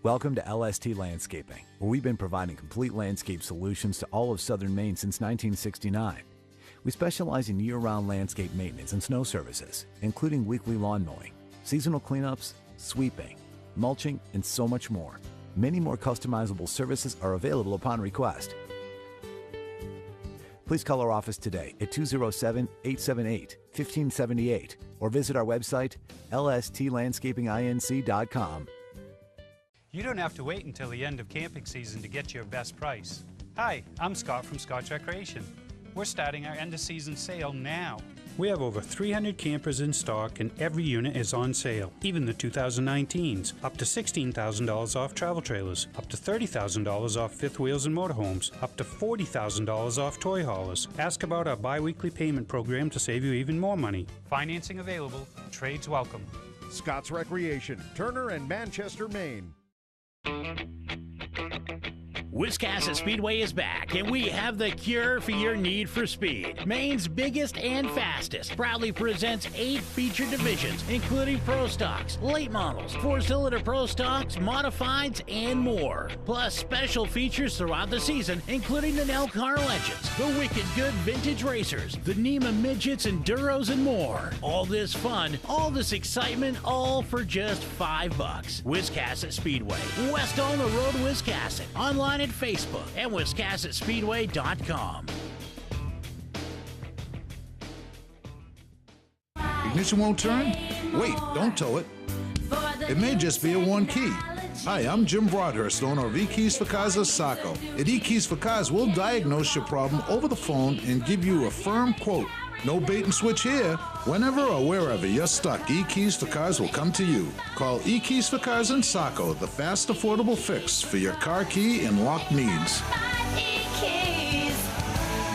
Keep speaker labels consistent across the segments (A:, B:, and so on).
A: Welcome to LST Landscaping, where we've been providing complete landscape solutions to all of southern Maine since 1969. We specialize in year-round landscape maintenance and snow services, including weekly lawn mowing, seasonal cleanups, sweeping, mulching, and so much more. Many more customizable services are available upon request. Please call our office today at 207-878-1578 or visit our website, lstlandscapinginc.com.
B: You don't have to wait until the end of camping season to get your best price. Hi, I'm Scott from Scott's Recreation. We're starting our end-of-season sale now.
C: We have over 300 campers in stock and every unit is on sale, even the 2019s. Up to $16,000 off travel trailers, up to $30,000 off fifth wheels and motorhomes, up to $40,000 off toy haulers. Ask about our bi-weekly payment program to save you even more money.
B: Financing available, trades welcome.
D: Scott's Recreation, Turner and Manchester, Maine.
E: Wiscasset Speedway is back, and we have the cure for your need for speed. Maine's biggest and fastest proudly presents 8 feature divisions, including Pro Stocks, late models, 4-cylinder Pro Stocks, modifieds, and more. Plus special features throughout the season, including the Nell Car Legends, the Wicked Good Vintage Racers, the NEMA Midgets, Enduros, and more. All this fun, all this excitement, all for just $5. Wiscasset Speedway, west on the road, Wiscasset. Online at Facebook and WiscassetSpeedway.com.
F: Ignition won't turn? Wait, don't tow it. It may just be a worn key. Hi, I'm Jim Broadhurst, owner of eKeys for Cars of Saco. At eKeys for Cars, we'll diagnose your problem over the phone and give you a firm quote. No bait and switch here. Whenever or wherever you're stuck, eKeys for Cars will come to you. Call eKeys for Cars in Saco, the fast, affordable fix for your car key and lock needs.
G: eKeys,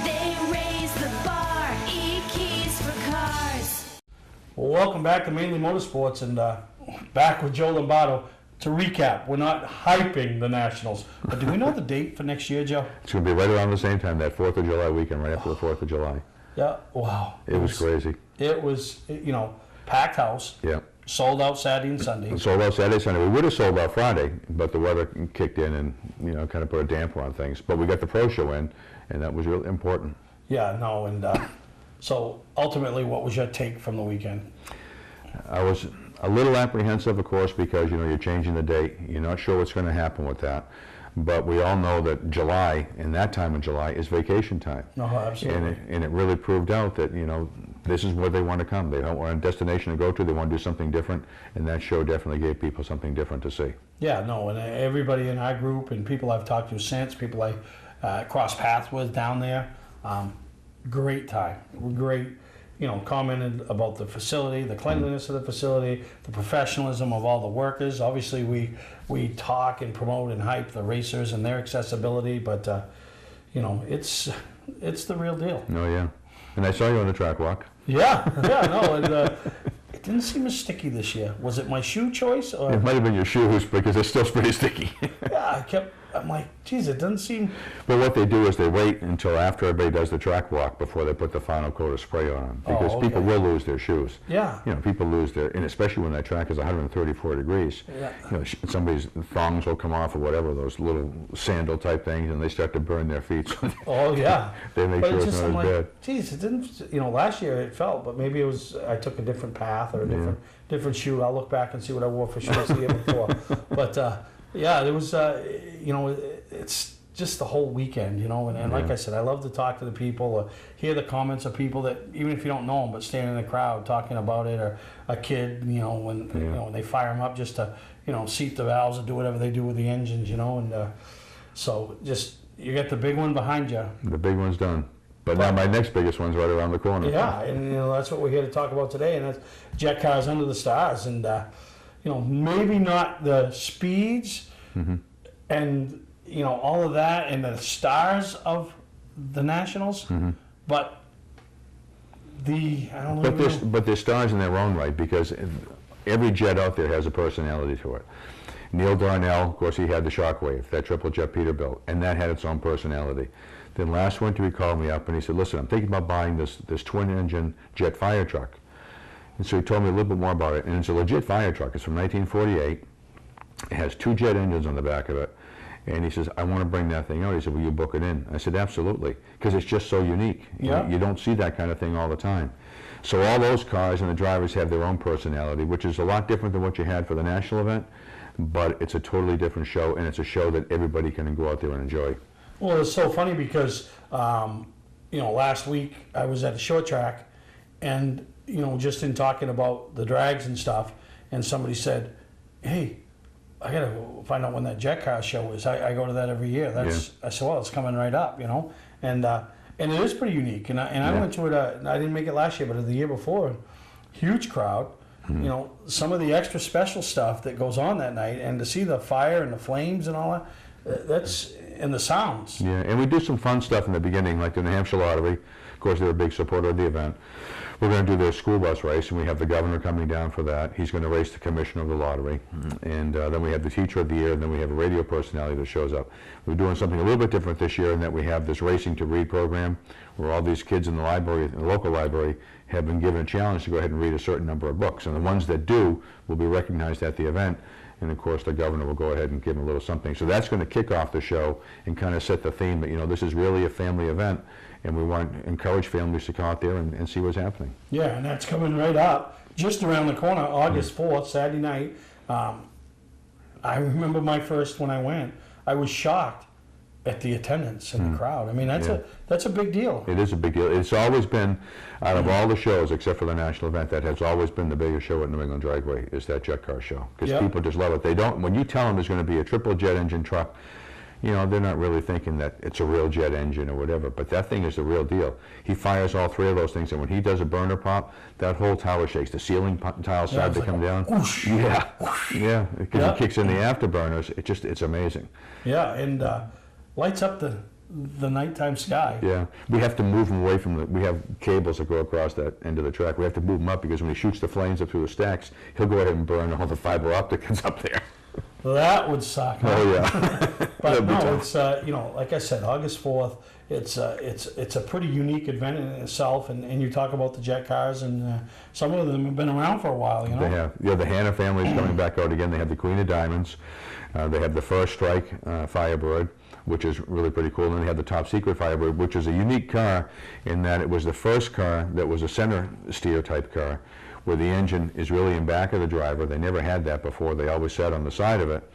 G: they raise the bar. eKeys for Cars.
H: Well, welcome back to Mainely Motorsports, and back with Joe Lombardo. To recap, we're not hyping the Nationals, but do we know the date for next year, Joe?
I: It's going to be right around the same time, that 4th of July weekend, right after the 4th of July.
H: Yeah, wow.
I: It was crazy.
H: It was, packed house.
I: Yeah.
H: Sold out Saturday and Sunday.
I: Sold out Saturday, Sunday. We would have sold out Friday, but the weather kicked in and, kind of put a damper on things. But we got the pro show in, and that was real important.
H: Yeah, no, and so ultimately, what was your take from the weekend?
I: I was a little apprehensive, of course, because, you're changing the date. You're not sure what's going to happen with that. But we all know that July, and that time of July, is vacation time.
H: No, absolutely.
I: And it really proved out that, this is where they want to come. They don't want a destination to go to. They want to do something different. And that show definitely gave people something different to see.
H: Yeah, no, and everybody in our group and people I've talked to since, people I crossed paths with down there, great time. Great, commented about the facility, the cleanliness of the facility, the professionalism of all the workers. Obviously, we talk and promote and hype the racers and their accessibility, but it's the real deal.
I: Oh yeah, and I saw you on the track walk.
H: Yeah, no, and it didn't seem as sticky this year. Was it my shoe choice? Or?
I: It might have been your shoes because they're still pretty sticky.
H: Yeah, I'm like, geez, it doesn't seem...
I: But what they do is they wait until after everybody does the track walk before they put the final coat of spray on them. Because people will lose their shoes.
H: Yeah.
I: People lose their... And especially when that track is 134 degrees.
H: Yeah.
I: Somebody's thongs will come off or whatever, those little sandal type things, and they start to burn their feet.
H: Oh, yeah.
I: They make sure it's not as bad.
H: Geez, it didn't... last year it felt, but maybe it was... I took a different path or a different shoe. I'll look back and see what I wore for shoes the year before. But... yeah, there was, it's just the whole weekend, and like I said, I love to talk to the people, hear the comments of people that, even if you don't know them, but stand in the crowd talking about it, or a kid, when they fire them up just to, seat the valves or do whatever they do with the engines, and so just, you get the big one behind you.
I: The big one's done. But now my next biggest one's right around the corner.
H: Yeah, and that's what we're here to talk about today, and that's Jet Cars Under the Stars, and maybe not the speeds and, all of that and the stars of the Nationals, but
I: But they're stars in their own right, because every jet out there has a personality to it. Neil Darnell, of course, he had the Shockwave, that triple jet Peterbilt, and that had its own personality. Then last winter he called me up and he said, listen, I'm thinking about buying this twin-engine jet fire truck. And so he told me a little bit more about it, and it's a legit fire truck. It's from 1948. It has 2 jet engines on the back of it. And he says, I want to bring that thing out. He said, will you book it in? I said, absolutely, because it's just so unique.
H: Yeah.
I: You don't see that kind of thing all the time. So all those cars and the drivers have their own personality, which is a lot different than what you had for the national event, but it's a totally different show, and it's a show that everybody can go out there and enjoy.
H: Well, it's so funny because, last week I was at a short track, and, just in talking about the drags and stuff, and somebody said, hey, I got to find out when that jet car show is. I go to that every year. I said, well, it's coming right up, and it is pretty unique. And I went to it. I didn't make it last year, but the year before, huge crowd. Some of the extra special stuff that goes on that night, and to see the fire and the flames and all that, and the sounds.
I: Yeah, and we do some fun stuff in the beginning, like the New Hampshire Lottery. Of course, they're a big supporter of the event. We're going to do their school bus race, and we have the governor coming down for that. He's going to race the commissioner of the lottery. And then we have the teacher of the year, and then we have a radio personality that shows up. We're doing something a little bit different this year in that we have this Racing to Read program, where all these kids in the library, the local library, have been given a challenge to go ahead and read a certain number of books. And the ones that do will be recognized at the event. And of course, the governor will go ahead and give them a little something. So that's going to kick off the show and kind of set the theme that, this is really a family event. And we want to encourage families to come out there and see what's happening.
H: Yeah, and that's coming right up, just around the corner, August 4th, Saturday night. I remember my first when I went. I was shocked at the attendance and the crowd. I mean, that's a big deal.
I: It is a big deal. It's always been, out of all the shows, except for the national event, that has always been the biggest show at New England Dragway, is that jet car show. Because people just love it. They don't, when you tell them there's going to be a triple jet engine truck, they're not really thinking that it's a real jet engine or whatever, but that thing is the real deal. He fires all 3 of those things, and when he does a burner pop, that whole tower shakes. The ceiling tiles start to come down.
H: Whoosh.
I: Yeah, because he kicks in the afterburners. It's amazing.
H: Yeah, and lights up the nighttime sky.
I: Yeah, we have to move him away from we have cables that go across that end of the track. We have to move him up because when he shoots the flames up through the stacks, he'll go ahead and burn all the fiber optic that's up there.
H: That would suck.
I: Oh yeah.
H: But no, it's like I said, August 4th. It's a pretty unique event in itself, and you talk about the jet cars, and some of them have been around for a while.
I: They have. Yeah, the Hanna family is coming back out again. They have the Queen of Diamonds. They have the First Strike Firebird, which is really pretty cool. And then they have the Top Secret Firebird, which is a unique car in that it was the first car that was a center steer type car, where the engine is really in back of the driver. They never had that before. They always sat on the side of it.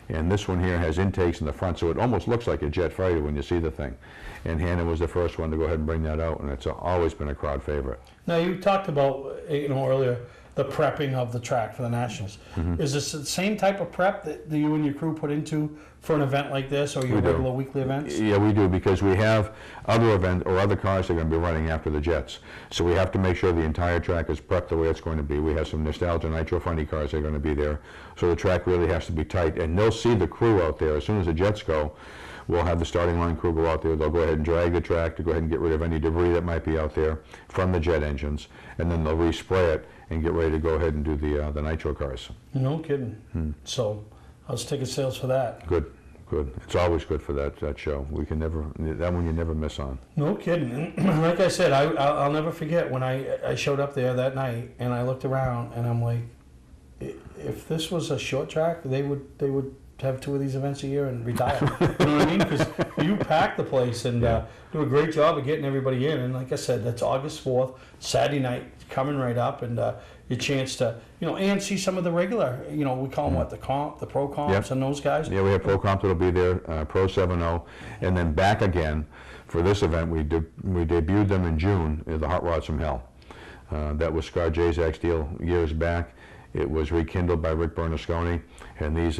I: And this one here has intakes in the front, so it almost looks like a jet fighter when you see the thing. And Hanna was the first one to go ahead and bring that out, and it's always been a crowd favorite.
H: Now, you talked about, earlier, the prepping of the track for the Nationals. Is this the same type of prep that you and your crew put into for an event like this, or your regular weekly events?
I: Yeah, we do, because we have other events or other cars that are going to be running after the Jets. So we have to make sure the entire track is prepped the way it's going to be. We have some nostalgia nitro funny cars that are going to be there. So the track really has to be tight, and they'll see the crew out there. As soon as the Jets go, we'll have the starting line crew go out there. They'll go ahead and drag the track to go ahead and get rid of any debris that might be out there from the jet engines, and then they'll respray it and get ready to go ahead and do the nitro cars.
H: No kidding. So how's ticket sales for that?
I: Good. It's always good for that show. We can never, that one you never miss on.
H: No kidding. And like I said, I'll never forget when I showed up there that night and I looked around and I'm like, if this was a short track, they would have 2 of these events a year and retire. You know what I mean? Because you pack the place and do a great job of getting everybody in. And like I said, that's August 4th, Saturday night, coming right up, and your chance to, and see some of the regular, we call them the pro comps and those guys.
I: Yeah, we have pro comps that'll be there, pro 7.0, and then back again for this event. We debuted them in June, the Hot Rods from Hell. That was Scott Jazak's deal years back. It was rekindled by Rick Bernasconi, and these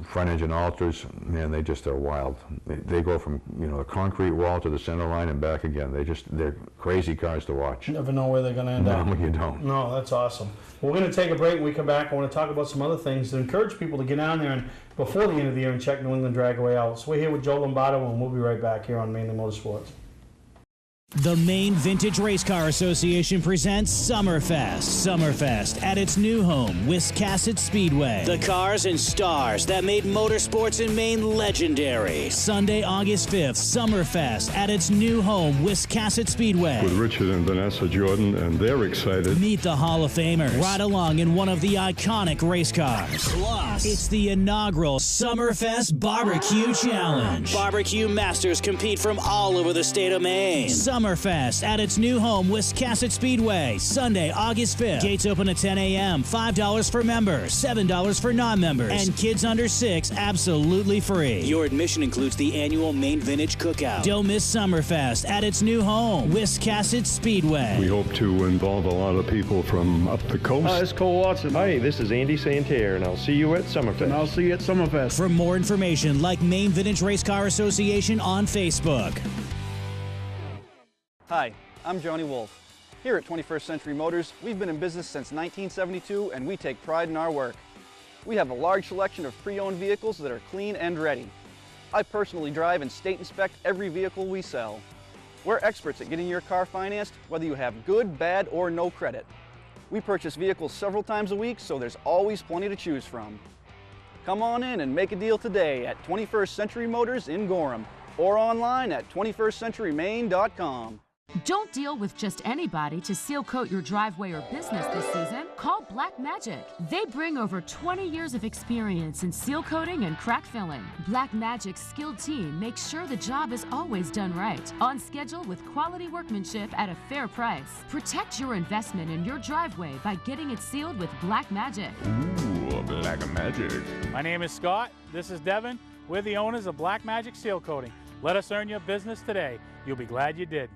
I: front engine alters, man, they just are wild. They go from a concrete wall to the center line and back again. They're crazy cars to watch.
H: You never know where they're going to end up.
I: No, you don't.
H: No, that's awesome. We're going to take a break. When we come back, I want to talk about some other things to encourage people to get down there and before the end of the year and check New England Dragway out. So we're here with Joe Lombardo, and we'll be right back here on Mainly Motorsports.
J: The Maine Vintage Race Car Association presents Summerfest. Summerfest at its new home, Wiscasset Speedway. The cars and stars that made motorsports in Maine legendary. Sunday, August 5th, Summerfest at its new home, Wiscasset Speedway.
K: With Richard and Vanessa Jordan, and they're excited.
J: Meet the Hall of Famers. Ride along in one of the iconic race cars. Plus, it's the inaugural Summerfest Barbecue Challenge. Barbecue masters compete from all over the state of Maine. Summerfest at its new home, Wiscasset Speedway, Sunday, August 5th. Gates open at 10 a.m., $5 for members, $7 for non-members, and kids under 6 absolutely free. Your admission includes the annual Maine Vintage Cookout. Don't miss Summerfest at its new home, Wiscasset Speedway.
K: We hope to involve a lot of people from up the coast.
L: Hi, this is Cole Watson. Hi, this is Andy Santerre, and I'll see you at Summerfest.
M: And I'll see you at Summerfest.
J: For more information, like Maine Vintage Race Car Association on Facebook.
N: Hi, I'm Johnny Wolf. Here at 21st Century Motors, we've been in business since 1972 and we take pride in our work. We have a large selection of pre-owned vehicles that are clean and ready. I personally drive and state inspect every vehicle we sell. We're experts at getting your car financed, whether you have good, bad, or no credit. We purchase vehicles several times a week, so there's always plenty to choose from. Come on in and make a deal today at 21st Century Motors in Gorham or online at 21stcenturymaine.com.
O: Don't deal with just anybody to seal coat your driveway or business this season. Call Black Magic. They bring over 20 years of experience in seal coating and crack filling. Black Magic's skilled team makes sure the job is always done right, on schedule with quality workmanship at a fair price. Protect your investment in your driveway by getting it sealed with Black Magic.
P: Ooh, Black Magic.
Q: My name is Scott. This is Devin. We're the owners of Black Magic Seal Coating. Let us earn your business today. You'll be glad you did.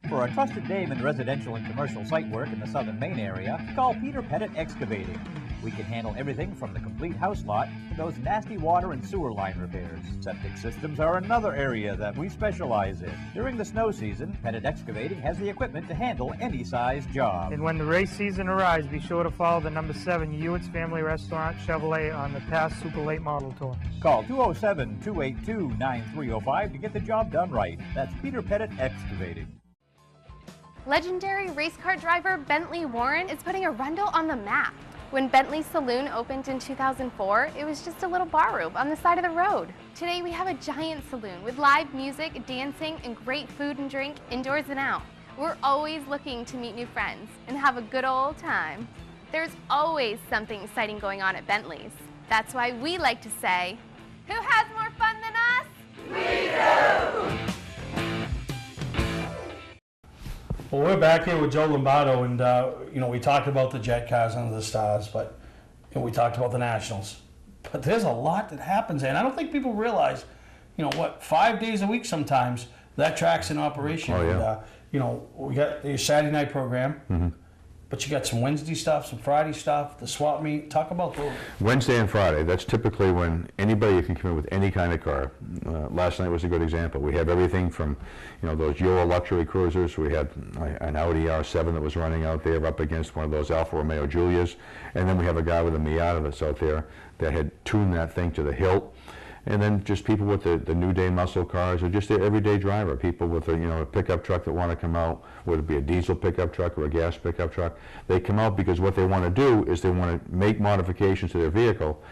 R: For a trusted name in residential and commercial site work in the southern Maine area, call Peter Pettit Excavating. We can handle everything from the complete house lot to those nasty water and sewer line repairs. Septic systems are another area that we specialize in. During the snow season, Pettit Excavating has the equipment to handle any size job.
S: And when the race season arrives, be sure to follow the number 7 Hewitt's Family Restaurant Chevrolet on the past Super Late Model Tour.
R: Call 207-282-9305 to get the job done right. That's Peter Pettit Excavating.
T: Legendary race car driver Bentley Warren is putting Arundel on the map. When Bentley's Saloon opened in 2004, it was just a little bar room on the side of the road. Today we have a giant saloon with live music, dancing, and great food and drink indoors and out. We're always looking to meet new friends and have a good old time. There's always something exciting going on at Bentley's. That's why we like to say, who has more fun than us? We do!
H: Well, we're back here with Joe Lombardo, and we talked about the jet cars under the stars, but we talked about the Nationals. But there's a lot that happens, and I don't think people realize, 5 days a week sometimes that track's in operation.
I: Oh, yeah.
H: And, we got the Saturday night program, but you got some Wednesday stuff, some Friday stuff, the swap meet. Talk about those.
I: Wednesday and Friday, that's typically when anybody can come in with any kind of car. Last night was a good example. We have everything from, those Euro luxury cruisers. We had an Audi R7 that was running out there up against one of those Alfa Romeo Giulias. And then we have a guy with a Miata that's out there that had tuned that thing to the hilt. And then just people with the New Day muscle cars, or just the everyday driver, people with a pickup truck that want to come out, whether it be a diesel pickup truck or a gas pickup truck. They come out because what they want to do is they want to make modifications to their vehicle,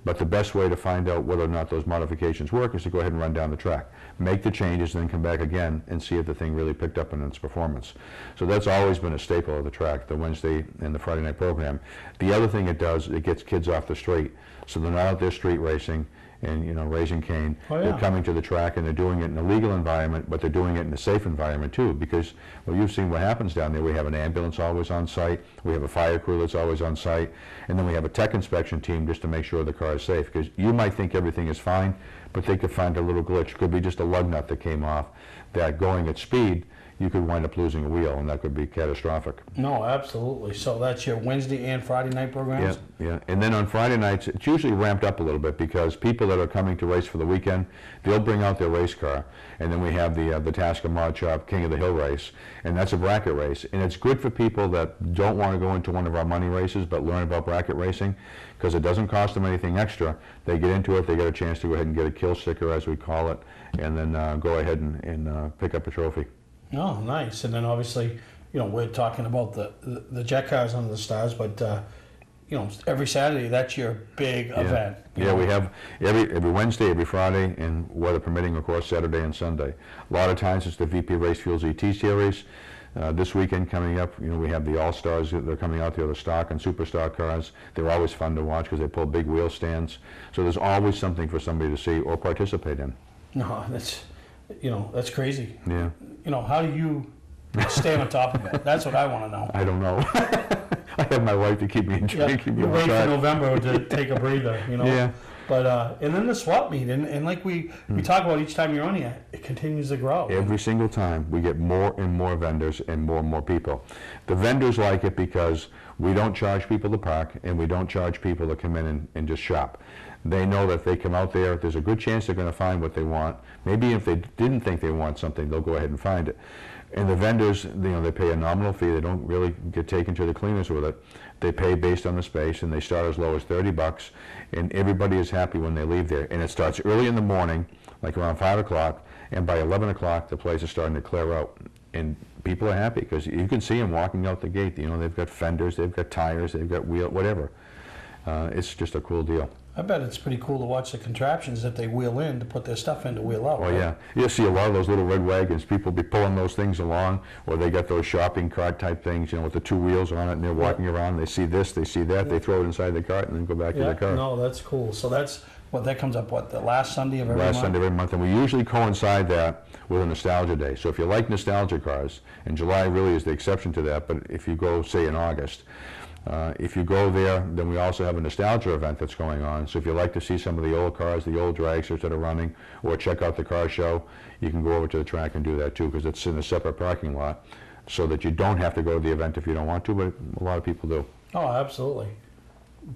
I: but the best way to find out whether or not those modifications work is to go ahead and run down the track, make the changes, and then come back again and see if the thing really picked up in its performance. So that's always been a staple of the track, the Wednesday and the Friday night program. The other thing it does, it gets kids off the street, so they're not out there street racing and raising cane.
H: Oh, yeah.
I: They're coming to the track and they're doing it in a legal environment, but they're doing it in a safe environment too, because you've seen what happens down there. We have an ambulance always on site, we have a fire crew that's always on site, and then we have a tech inspection team just to make sure the car is safe, because you might think everything is fine, but they could find a little glitch. Could be just a lug nut that came off, that going at speed you could wind up losing a wheel, and that could be catastrophic.
H: No, absolutely. So that's your Wednesday and Friday night programs?
I: Yeah. And then on Friday nights, it's usually ramped up a little bit, because people that are coming to race for the weekend, they'll bring out their race car. And then we have the Tasca Mod Shop King of the Hill race, and that's a bracket race. And it's good for people that don't want to go into one of our money races, but learn about bracket racing, because it doesn't cost them anything extra. They get into it, they get a chance to go ahead and get a kill sticker, as we call it, and then go ahead and pick up a trophy.
H: Oh, nice. And then obviously, you know, we're talking about the jet cars under the stars, but you know, every Saturday that's your big event.
I: Yeah, we have every Wednesday, every Friday, and weather permitting, of course, Saturday and Sunday. A lot of times it's the VP Race Fuels ET Series. This weekend coming up, you know, we have the All-Stars. They're coming out there, the stock and superstar cars. They're always fun to watch because they pull big wheel stands. So there's always something for somebody to see or participate in.
H: No, that's, you know, that's crazy.
I: Yeah.
H: You know, how do you stay on top of it? That's what I want to know.
I: I don't know. I have my wife to keep me in track.
H: You wait for November to take a breather, you know.
I: Yeah.
H: But and then the swap meet, and like we talk about each time you're on here, it continues to grow.
I: Every single time we get more and more vendors and more people. The vendors like it because we don't charge people to park and we don't charge people to come in and just shop. They know that if they come out there, there's a good chance they're going to find what they want. Maybe if they didn't think they want something, they'll go ahead and find it. And the vendors, you know, they pay a nominal fee. They don't really get taken to the cleaners with it. They pay based on the space, and they start as low as $30, and everybody is happy when they leave there. And it starts early in the morning, like around 5 o'clock, and by 11 o'clock, the place is starting to clear out. And people are happy because you can see them walking out the gate. You know, they've got fenders, they've got tires, they've got wheel, whatever. It's just a cool deal.
H: I bet it's pretty cool to watch the contraptions that they wheel in to put their stuff in to wheel out.
I: Oh,
H: right?
I: yeah. You'll see a lot of those little red wagons. People be pulling those things along, or they got those shopping cart type things, you know, with the two wheels on it, and they're walking around. They see this, they see that, they throw it inside the cart, and then go back to the car.
H: No, that's cool. So that's what that comes up. What, the last Sunday of every month?
I: Last Sunday of every month, and we usually coincide that with a nostalgia day. So if you like nostalgia cars, and July really is the exception to that, but if you go, say, in August. If you go there, then we also have a nostalgia event that's going on. So if you like to see some of the old cars, the old dragsters that are running, or check out the car show, you can go over to the track and do that too, because it's in a separate parking lot, so that you don't have to go to the event if you don't want to, but a lot of people do.
H: Oh, absolutely.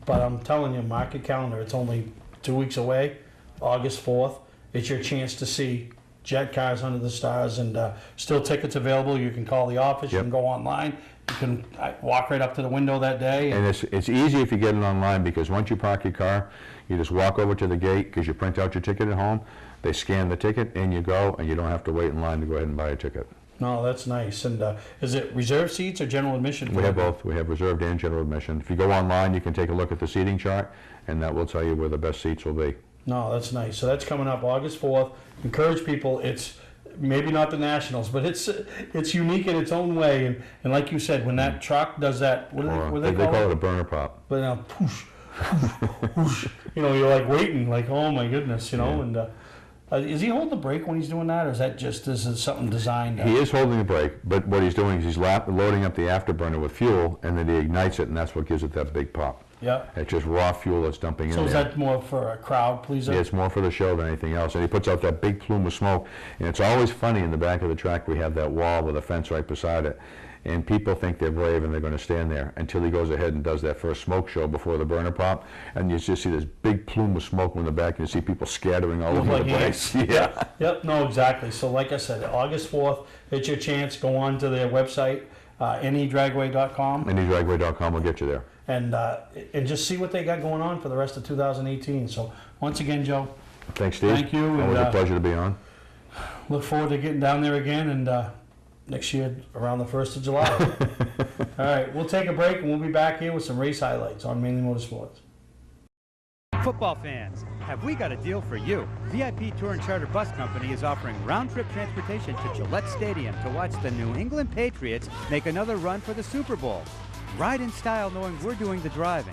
H: But I'm telling you, mark your calendar. It's only 2 weeks away, August 4th. It's your chance to see jet cars under the stars, and still tickets available. You can call the office, you can go online. You can walk right up to the window that day.
I: And it's easy if you get it online, because once you park your car, you just walk over to the gate, because you print out your ticket at home, they scan the ticket, and you go, and you don't have to wait in line to go ahead and buy a ticket.
H: No, that's nice. And is it reserved seats or general admission?
I: We have both. We have reserved and general admission. If you go online, you can take a look at the seating chart, and that will tell you where the best seats will be.
H: No, that's nice. So that's coming up August 4th. Encourage people. It's maybe not the Nationals, but it's unique in its own way. And like you said, when that truck does that, what do they call it?
I: A burner pop.
H: But now, poosh, whoosh, you know, you're like waiting, like, oh my goodness, you know. And is he holding the brake when he's doing that, or is that just something designed?
I: He is holding the brake, but what he's doing is he's loading up the afterburner with fuel, and then he ignites it, and that's what gives it that big pop.
H: Yeah.
I: It's just raw fuel that's dumping in there.
H: So is that more for a crowd pleaser?
I: Yeah, it's more for the show than anything else. And he puts out that big plume of smoke. And it's always funny, in the back of the track, we have that wall with a fence right beside it. And people think they're brave and they're going to stand there until he goes ahead and does that first smoke show before the burner pop. And you just see this big plume of smoke in the back, and you see people scattering all over the place. Yeah.
H: Yep, no, exactly. So like I said, August 4th, it's your chance. Go on to their website, anydragway.com.
I: Anydragway.com will get you there.
H: And just see what they got going on for the rest of 2018. So once again, Joe.
I: Thanks, Steve.
H: Thank you.
I: Always a pleasure to be on.
H: Look forward to getting down there again, and next year around the 1st of July. All right, we'll take a break, and we'll be back here with some race highlights on Mainely Motorsports.
M: Football fans, have we got a deal for you? VIP Tour and Charter Bus Company is offering round-trip transportation to Gillette Stadium to watch the New England Patriots make another run for the Super Bowl. Ride in style knowing we're doing the driving.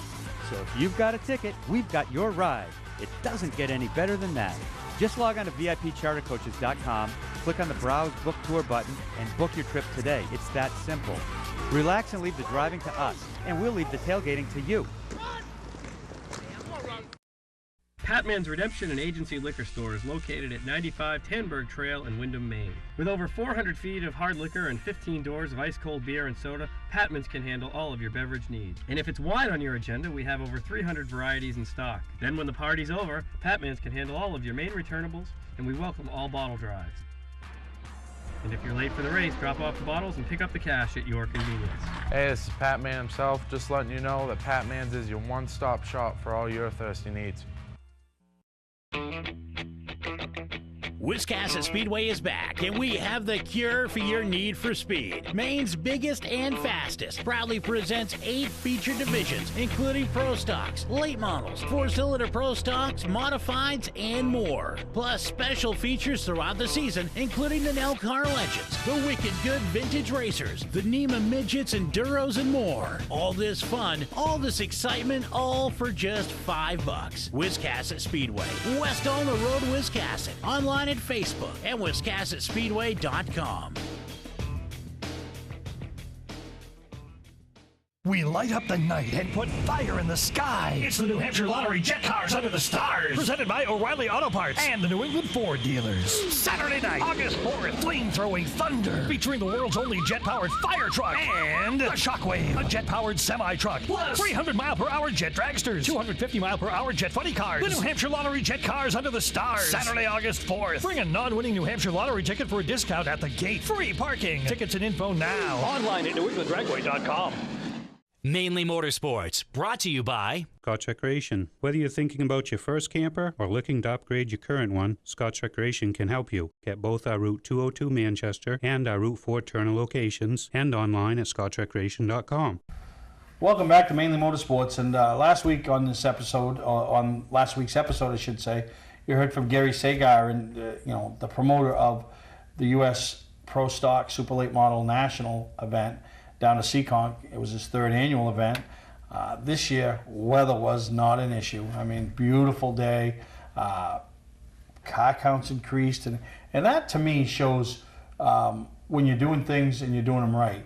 M: So if you've got a ticket, we've got your ride. It doesn't get any better than that. Just log on to VIPChartercoaches.com, click on the Browse Book Tour button, and book your trip today. It's that simple. Relax and leave the driving to us, and we'll leave the tailgating to you.
U: Patman's Redemption and Agency Liquor Store is located at 95 Tanberg Trail in Windham, Maine. With over 400 feet of hard liquor and 15 doors of ice-cold beer and soda, Patman's can handle all of your beverage needs. And if it's wine on your agenda, we have over 300 varieties in stock. Then when the party's over, Patman's can handle all of your main returnables, and we welcome all bottle drives. And if you're late for the race, drop off the bottles and pick up the cash at your convenience.
V: Hey, this is Pat Man himself, just letting you know that Pat Man's is your one-stop shop for all your thirsty needs.
E: Wiscasset Speedway is back, and we have the cure for your need for speed. Maine's biggest and fastest proudly presents 8 feature divisions, including Pro Stocks, late models, 4-cylinder Pro Stocks, modifieds, and more. Plus special features throughout the season, including the Nell Car Legends, the Wicked Good Vintage Racers, the NEMA Midgets, Enduros, and more. All this fun, all this excitement, all for just $5. Wiscasset Speedway, west on the road, Wiscasset. Online at Facebook and WiscassetSpeedway.com.
A: We light up the night and put fire in the sky. It's the New Hampshire Lottery Jet Cars Under the Stars. Presented by O'Reilly Auto Parts and the New England Ford dealers. Saturday night, August 4th, flame-throwing thunder. Featuring the world's only jet-powered fire truck. And the Shockwave, a jet-powered semi-truck. Plus 300-mile-per-hour jet dragsters. 250-mile-per-hour jet funny cars. The New Hampshire Lottery Jet Cars Under the Stars. Saturday, August 4th. Bring a non-winning New Hampshire Lottery ticket for a discount at the gate. Free parking. Tickets and info now. Online at NewEnglandRagway.com.
J: Mainly Motorsports, brought to you by
B: Scotch Recreation. Whether you're thinking about your first camper or looking to upgrade your current one, Scotch Recreation can help you. Get both our Route 202 Manchester and our Route 4 Turner locations and online at scotchrecreation.com.
H: Welcome back to Mainly Motorsports. And last week on this episode, on last week's episode, I should say, you heard from Gary Sagar, and the promoter of the U.S. Pro Stock Super Late Model National event down to Seekonk. It was his 3rd annual event. This year, weather was not an issue. I mean, beautiful day. Car counts increased, and that to me shows when you're doing things and you're doing them right.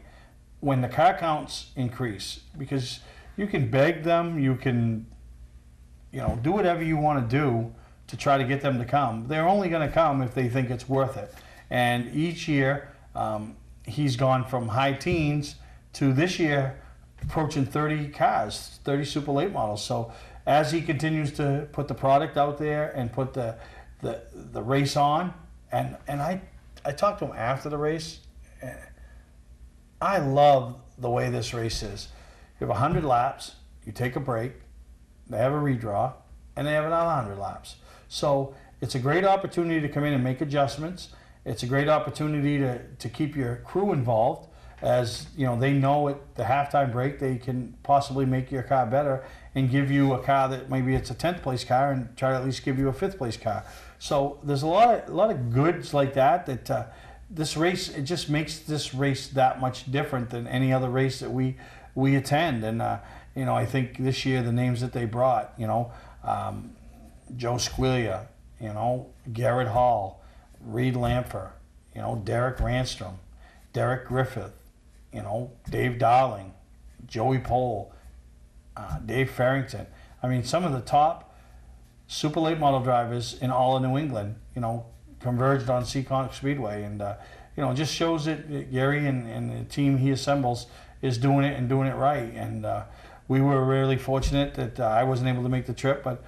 H: When the car counts increase, because you can beg them, you can, do whatever you want to do to try to get them to come. They're only going to come if they think it's worth it. And each year, he's gone from high teens to this year approaching 30 cars, 30 super late models. So as he continues to put the product out there and put the race on, and I talked to him after the race. I love the way this race is. You have 100 laps, you take a break, they have a redraw, and they have another 100 laps. So it's a great opportunity to come in and make adjustments. It's a great opportunity to keep your crew involved, as they know at the halftime break they can possibly make your car better and give you a car that maybe it's a 10th place car and try to at least give you a 5th place car. So there's a lot of goods like that this race, it just makes this race that much different than any other race that we attend. And I think this year the names that they brought, Joe Squiglia, Garrett Hall, Reed Lampher, Derek Ranstrom, Derek Griffith, Dave Darling, Joey Pohl, Dave Farrington. I mean, some of the top super late model drivers in all of New England, converged on Seekonk Speedway. And, it just shows that Gary and the team he assembles is doing it and doing it right. And we were really fortunate that I wasn't able to make the trip, but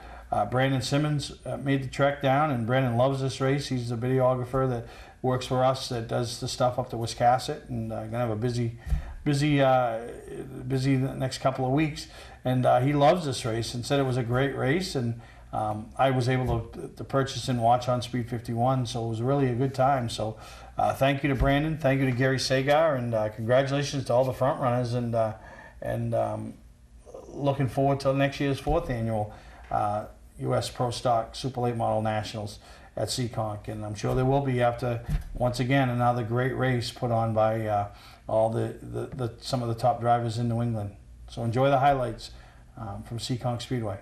H: Brandon Simmons made the trek down, and Brandon loves this race. He's a videographer that works for us, that does the stuff up to Wiscasset, and gonna have a busy the next couple of weeks. And he loves this race and said it was a great race. And I was able to purchase and watch on Speed 51, so it was really a good time. So thank you to Brandon, thank you to Gary Sagar, and congratulations to all the front runners. And looking forward to next year's 4th annual U.S. Pro Stock Super Late Model Nationals at Seekonk, and I'm sure there will be after, once again, another great race put on by all some of the top drivers in New England. So enjoy the highlights from Seekonk Speedway.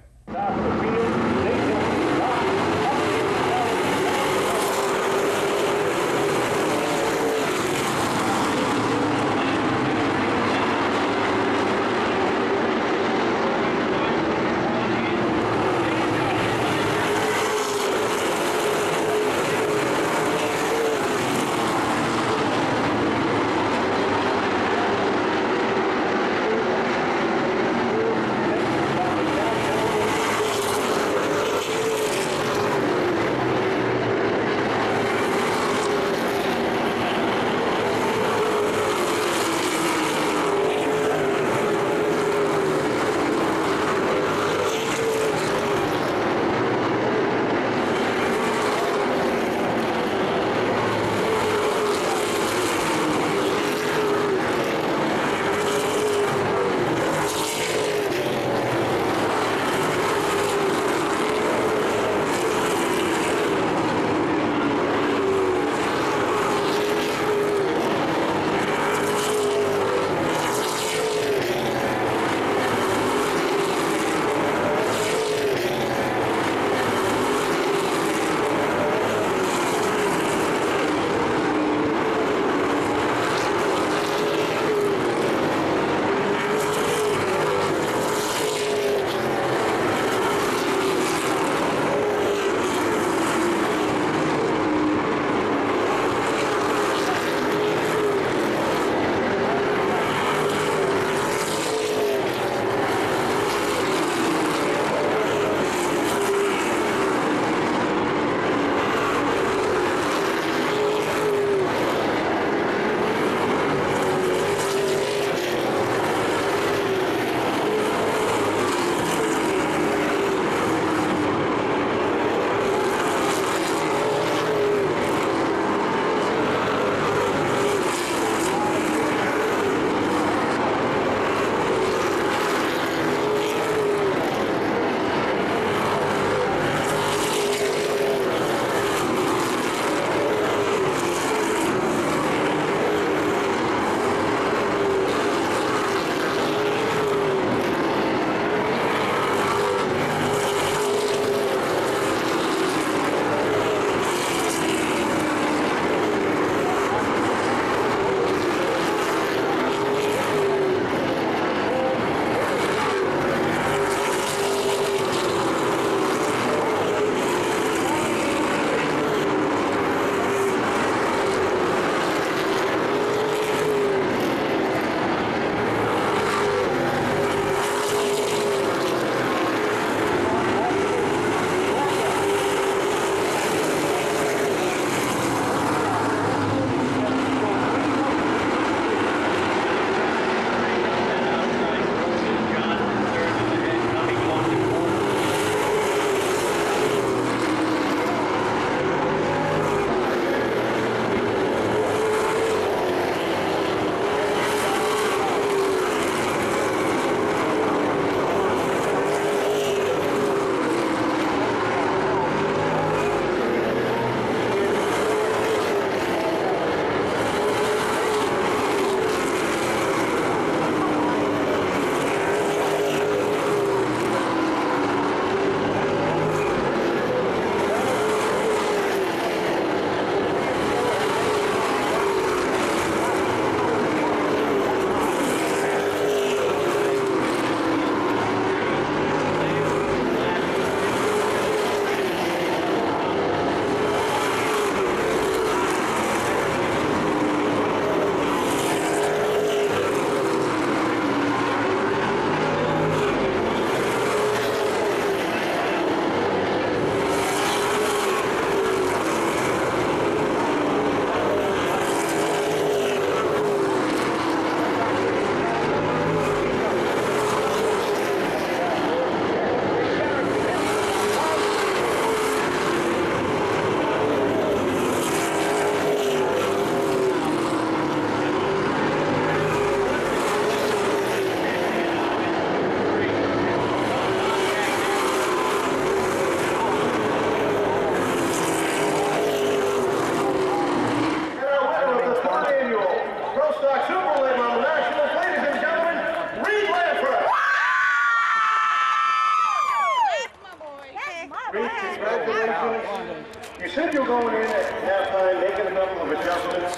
C: said you're going in at halftime, making a couple of adjustments.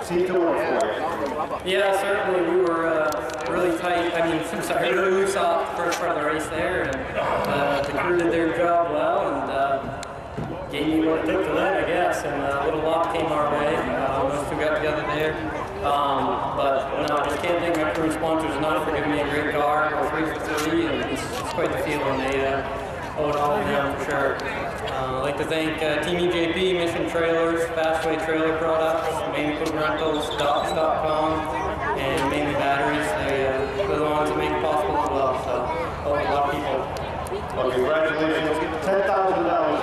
C: See to work for you.
D: Yeah, certainly we were really tight. I mean, really loose off the first part of the race there, and the crew did their job well and gave me what it took to win, I guess. And a little luck came our way. Those two got together there. But no, I just can't thank my crew sponsors enough for giving me a great car. We're 3 for 3, and it's quite the feeling. They owe it all to them for sure. I'd like to thank Team EJP, Mission Trailers, Fastway Trailer Products, Mainly Equipment Rentals, Docs.com, and Mainly Batteries. They're the ones that make it possible as well. So, owe a lot of people.
C: Well, congratulations. $10,000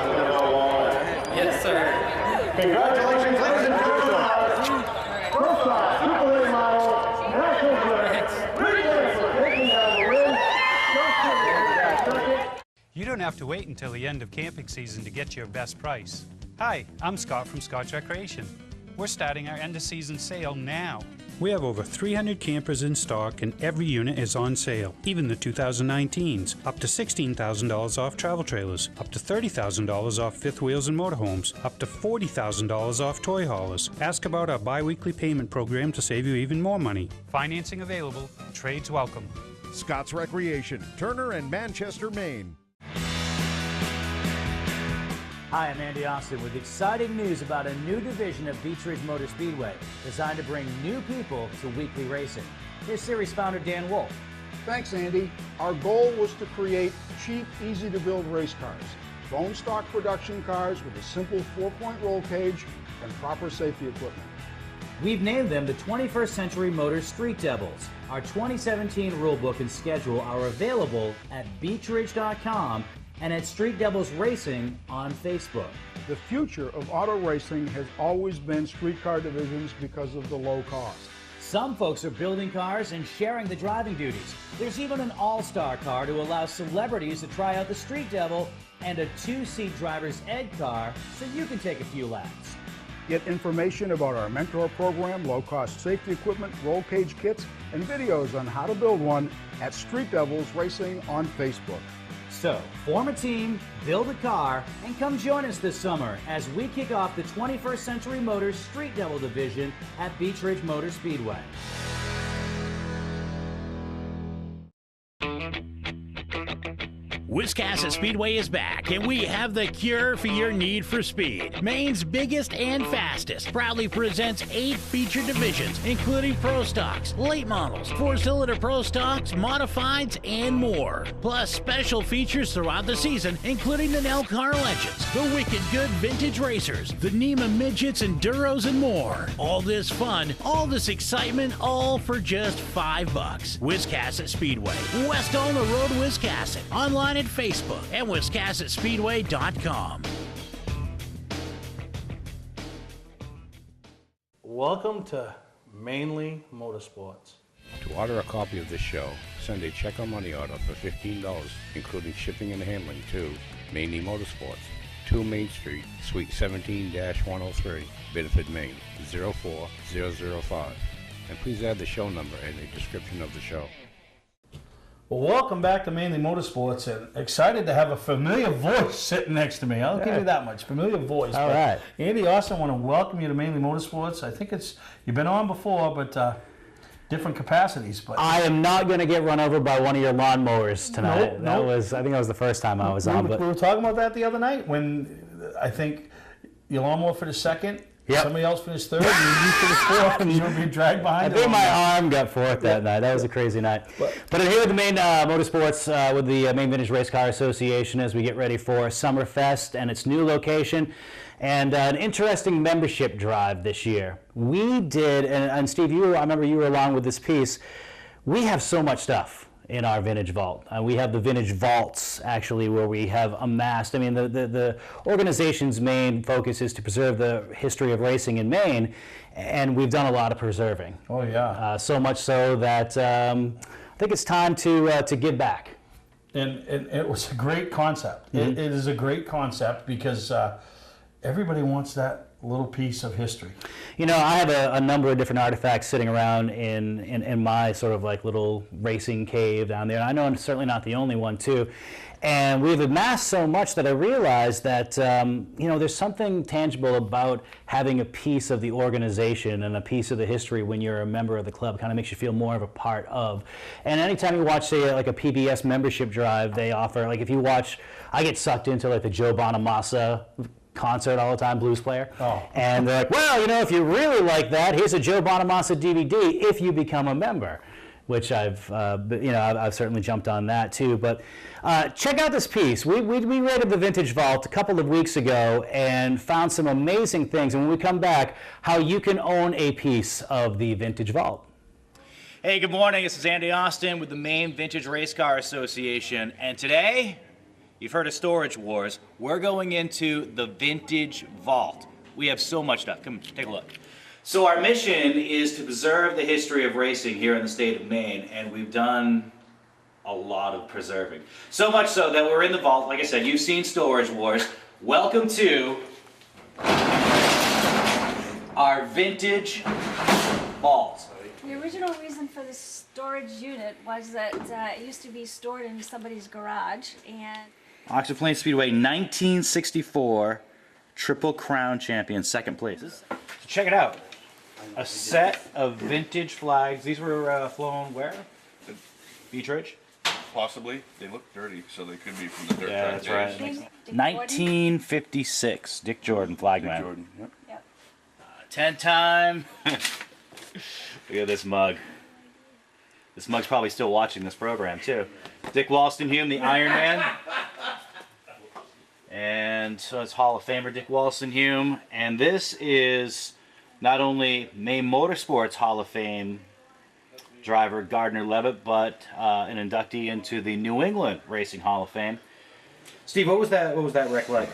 C: to win all along.
D: Yes, sir.
C: Congratulations, ladies and gentlemen. First off, Super Late Model, National Winner, Rick for taking down the win.
B: You don't have to wait until the end of camping season to get your best price. Hi, I'm Scott from Scott's Recreation. We're starting our end of season sale now. We have over 300 campers in stock and every unit is on sale, even the 2019s. Up to $16,000 off travel trailers, up to $30,000 off fifth wheels and motorhomes, up to $40,000 off toy haulers. Ask about our bi-weekly payment program to save you even more money. Financing available, trades welcome.
W: Scott's Recreation, Turner and Manchester, Maine.
J: Hi, I'm Andy Austin with exciting news about a new division of Beech Ridge Motor Speedway designed to bring new people to weekly racing. Here's series founder Dan Wolf.
X: Thanks, Andy. Our goal was to create cheap, easy-to-build race cars. Bone stock production cars with a simple 4-point roll cage and proper safety equipment.
J: We've named them the 21st Century Motors Street Devils. Our 2017 rulebook and schedule are available at beechridge.com and at Street Devils Racing on Facebook.
X: The future of auto racing has always been streetcar divisions because of the low cost.
J: Some folks are building cars and sharing the driving duties. There's even an all-star car to allow celebrities to try out the Street Devil and a 2-seat driver's ed car so you can take a few laps.
X: Get information about our mentor program, low-cost safety equipment, roll cage kits, and videos on how to build one at Street Devils Racing on Facebook.
J: So, form a team, build a car, and come join us this summer as we kick off the 21st Century Motors Street Devil Division at Beech Ridge Motor Speedway.
E: Wiscasset Speedway is back, and we have the cure for your need for speed. Maine's biggest and fastest proudly presents 8 featured divisions, including Pro Stocks, late models, 4-cylinder Pro Stocks, modifieds, and more. Plus special features throughout the season, including the Nell Car Legends, the Wicked Good Vintage Racers, the NEMA Midgets, Enduros, and more. All this fun, all this excitement, all for just $5. Wiscasset Speedway, west on the road, Wiscasset. Online at Facebook and WiscassetSpeedway.com.
H: Welcome to Mainely Motorsports.
Y: To order a copy of this show, send a check or money order for $15, including shipping and handling to Mainely Motorsports, 2 Main Street, Suite 17-103, Biddeford, Maine, 04005. And please add the show number in the description of the show.
H: Well, welcome back to Mainly Motorsports, and excited to have a familiar voice sitting next to me. I'll give you that much, familiar voice.
Z: All right.
H: Andy Austin, I want to welcome you to Mainly Motorsports. I think you've been on before, but different capacities. But
Z: I am not going to get run over by one of your lawnmowers tonight.
H: Nope.
Z: I think that was the first time I was on.
H: We were talking about that the other night when I think your lawnmower for the second. Yep. Somebody else finished third, and you finished fourth, and you were being dragged behind.
Z: I think my arm got fourth that night. That was a crazy night. But I'm here with the Maine Motorsports, with the Maine Vintage Race Car Association as we get ready for Summerfest and its new location, and an interesting membership drive this year. We did, and Steve, I remember you were along with this piece. We have so much stuff in our vintage vault. We have the vintage vaults, actually, where we have amassed. I mean, the organization's main focus is to preserve the history of racing in Maine, and we've done a lot of preserving.
H: Oh, yeah.
Z: So much so that I think it's time to give back.
H: And it was a great concept.
Z: Mm-hmm.
H: It is a great concept because everybody wants that little piece of history.
Z: You know, I have a number of different artifacts sitting around in my sort of like little racing cave down there. And I know I'm certainly not the only one too. And we've amassed so much that I realized that, you know, there's something tangible about having a piece of the organization and a piece of the history when you're a member of the club. Kind of makes you feel more of a part of. And anytime you watch, say, like a PBS membership drive, they offer, like if you watch, I get sucked into like the Joe Bonamassa concert all the time, blues player.
H: Oh.
Z: And they're like, well, you know, if you really like that, here's a Joe Bonamassa DVD if you become a member, which I've certainly jumped on that too. But check out this piece. We raided the Vintage Vault a couple of weeks ago and found some amazing things. And when we come back, how you can own a piece of the Vintage Vault.
F: Hey, good morning. This is Andy Austin with the Maine Vintage Race Car Association. And today, you've heard of Storage Wars. We're going into the Vintage Vault. We have so much stuff. Come take a look. So our mission is to preserve the history of racing here in the state of Maine, and we've done a lot of preserving. So much so that we're in the vault. Like I said, you've seen Storage Wars. Welcome to our Vintage Vault.
G: The original reason for the storage unit was that it used to be stored in somebody's garage, and
F: Oxford Plains Speedway 1964 Triple Crown champion, second place. So check it out. A set of vintage flags. These were flown where? Beach Ridge?
K: Possibly. They look dirty, so they could be from the dirt track
F: that's
K: days.
F: right. 1956 Dick Jordan flagman.
K: Dick Jordan, yep.
F: 10-time. Look at this mug. This mug's probably still watching this program too. Dick Wolstenholme, the Iron Man. And so it's Hall of Famer Dick Wolstenholme. And this is not only Maine Motorsports Hall of Fame driver Gardner Levitt, but an inductee into the New England Racing Hall of Fame. Steve, what was that wreck like?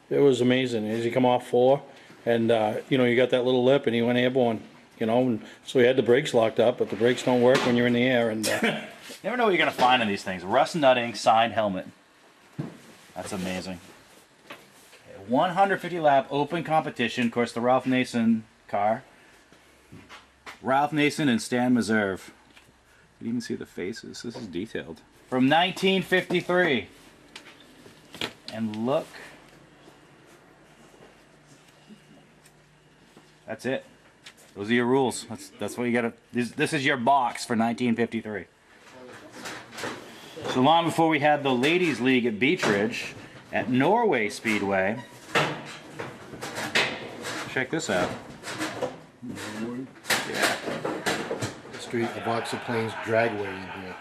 H: It was amazing. As you come off 4, and you know, you got that little lip, and he went airborne. You know, and so we had the brakes locked up, but the brakes don't work when you're in the air. And
F: never know what you're gonna find in these things. Russ Nutting signed helmet. That's amazing. 150 lap open competition. Of course, the Ralph Nason car. Ralph Nason and Stan Meserve. You can even see the faces. This is detailed. From 1953. And look. That's it. Those are your rules. That's what you gotta. This is your box for 1953. So long before we had the Ladies League at Beach Ridge, at Norway Speedway. Check this out. Yeah.
L: History of Oxford Plains Dragway in here,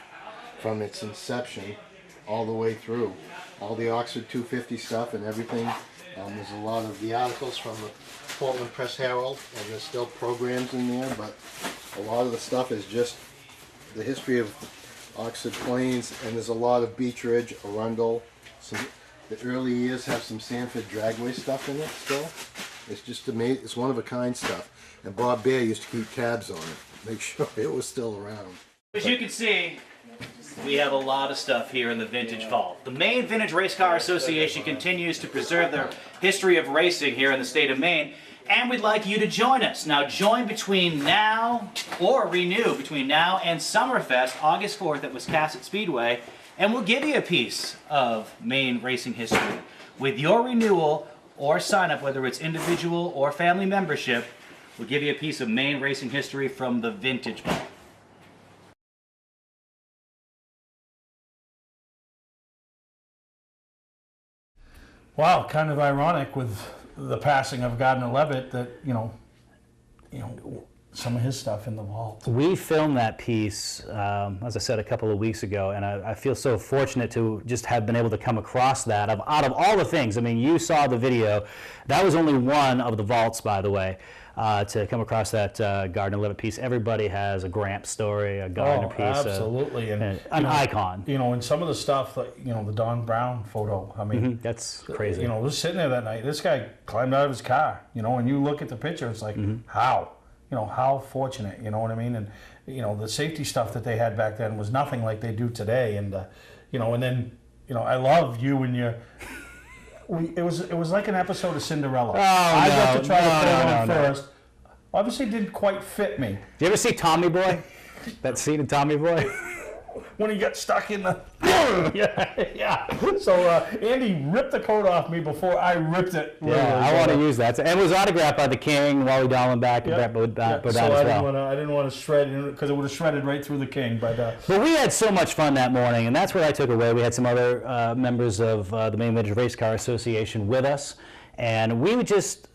L: from its inception all the way through. All the Oxford 250 stuff and everything. There's a lot of the articles from the Portland Press Herald, and there's still programs in there, but a lot of the stuff is just the history of Oxford Plains, and there's a lot of Beach Ridge, Arundel. The early years have some Sanford Dragway stuff in it still. It's just amazing. It's one of a kind stuff. And Bob Bear used to keep tabs on it, make sure it was still around.
F: As you can see, we have a lot of stuff here in the Vintage Vault. The Maine Vintage Race Car Association continues to preserve the history of racing here in the state of Maine, and we'd like you to join us. Now join between now, or renew between now and Summerfest, August 4th at Wiscasset Speedway, and we'll give you a piece of Maine racing history. With your renewal or sign up, whether it's individual or family membership, we'll give you a piece of Maine racing history from the Vintage Vault.
H: wow, kind of ironic with the passing of Gardner Levitt that you know, some of his stuff in the vault.
Z: We filmed that piece, as I said, a couple of weeks ago, and I feel so fortunate to just have been able to come across that. Out of all the things, I mean, you saw the video. That was only one of the vaults, by the way, to come across that Gardner Levitt piece. Everybody has a Gramp story, a Gardner piece.
H: Absolutely. And
Z: an icon.
H: You know, and some of the stuff, like, you know, the Don Brown photo, I mean.
Z: That's crazy.
H: You know, we're sitting there that night. This guy climbed out of his car, you know, and you look at the picture, it's like, how? You know, how fortunate, you know what I mean? And, you know, the safety stuff that they had back then was nothing like they do today. And, you know, and then, you know, I love you and your it was like an episode of Cinderella.
Z: Oh,
H: I got to try to put it on
Z: no.
H: first. Obviously, it didn't quite fit me.
Z: Did you ever see Tommy Boy? That scene in Tommy Boy?
H: When he got stuck in the... yeah. So Andy ripped the coat off me before I ripped it.
Z: Yeah, I want to use that. And it was autographed by the King, Wally Dallenbach, and Brett Bodine as well.
H: I didn't want to shred it because it would have shredded right through the King. But
Z: we had so much fun that morning, and that's what I took away. We had some other members of the Maine Vintage Race Car Association with us, and we would just...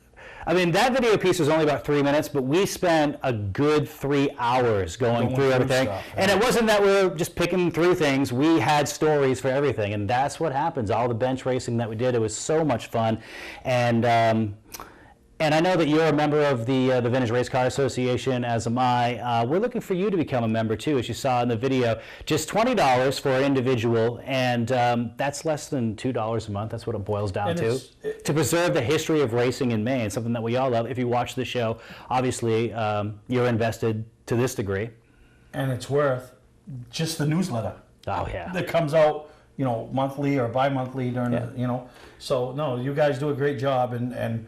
Z: I mean, that video piece was only about 3 minutes, but we spent a good 3 hours going through everything.
H: Stuff,
Z: and it wasn't that we were just picking through things. We had stories for everything, and that's what happens. All the bench racing that we did, it was so much fun. And I know that you're a member of the Vintage Race Car Association, as am I. We're looking for you to become a member, too, as you saw in the video. Just $20 for an individual, and that's less than $2 a month. That's what it boils down to. To preserve the history of racing in Maine, something that we all love. If you watch the show, obviously, you're invested to this degree.
H: And it's worth just the newsletter.
Z: Oh, yeah.
H: That comes out, monthly or bi-monthly during the, So, no, you guys do a great job, and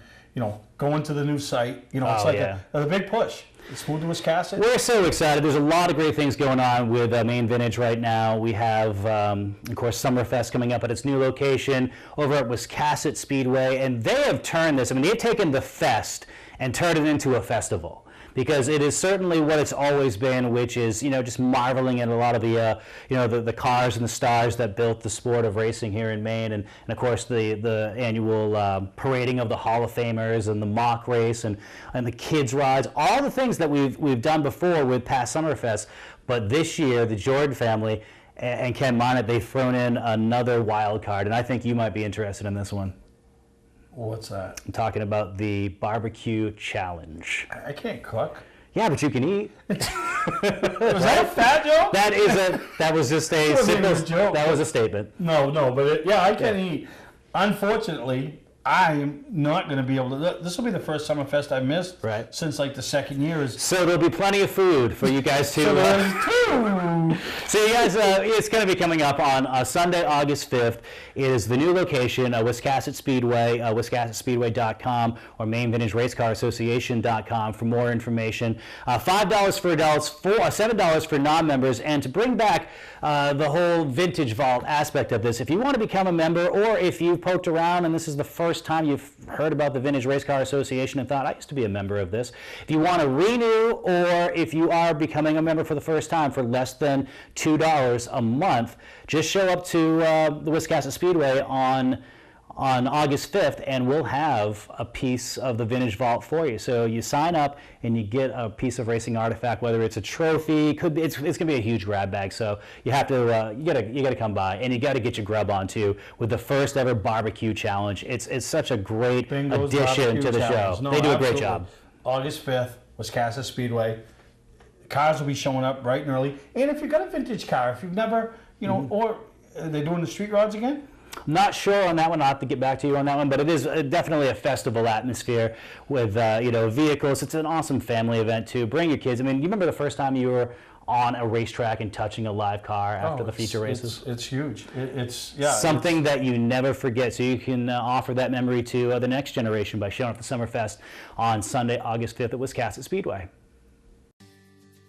H: going to the new site, it's like a big push. It's moved to Wiscasset.
Z: We're so excited. There's a lot of great things going on with Maine Vintage right now. We have, of course, Summerfest coming up at its new location over at Wiscasset Speedway, and they have turned this. I mean, they've taken the fest and turned it into a festival. Because it is certainly what it's always been, which is, just marveling at a lot of the, the cars and the stars that built the sport of racing here in Maine, and of course the annual parading of the Hall of Famers and the mock race and the kids rides, all the things that we've done before with past Summerfest. But this year, the Jordan family and Ken Minot, they've thrown in another wild card, and I think you might be interested in this one.
H: What's that?
Z: I'm talking about the barbecue challenge.
H: I can't cook.
Z: Yeah, but you can eat.
H: Was that a fat joke?
Z: That was just a simple joke. That was a statement.
H: No, but I can eat. Unfortunately, I'm not going to be able to. This will be the first Summerfest I've missed since like the second year.
Z: So there'll be plenty of food for you guys to. So you guys, it's going to be coming up on Sunday, August 5th. It is the new location, Wiscasset Speedway, wiscassetspeedway.com or MaineVintageRaceCarAssociation.com for more information. $5 for adults, $7 for non-members, and to bring back the whole Vintage Vault aspect of this, if you want to become a member, or if you've poked around and this is the first time you've heard about the Vintage Race Car Association and thought, I used to be a member of this, if you want to renew, or if you are becoming a member for the first time for less than $2 a month, just show up to the Wiscasset Speedway on August 5th, and we'll have a piece of the Vintage Vault for you. So you sign up and you get a piece of racing artifact, whether it's a trophy, it's going to be a huge grab bag. So you have to you got to come by, and you got to get your grub on too with the first ever barbecue challenge. It's such a great addition to the show.
H: No,
Z: they do a great job.
H: August 5th, Wiscasset Speedway. Cars will be showing up bright and early. And if you've got a vintage car, if you've never, or are they doing the street rods again?
Z: Not sure on that one. I'll have to get back to you on that one, but it is definitely a festival atmosphere with vehicles. It's an awesome family event too. Bring your kids. I mean, you remember the first time you were on a racetrack and touching a live car after the feature races?
H: It's huge. It's
Z: something that you never forget. So you can offer that memory to the next generation by showing up at the Summerfest on Sunday, August 5th at Wiscasset Speedway.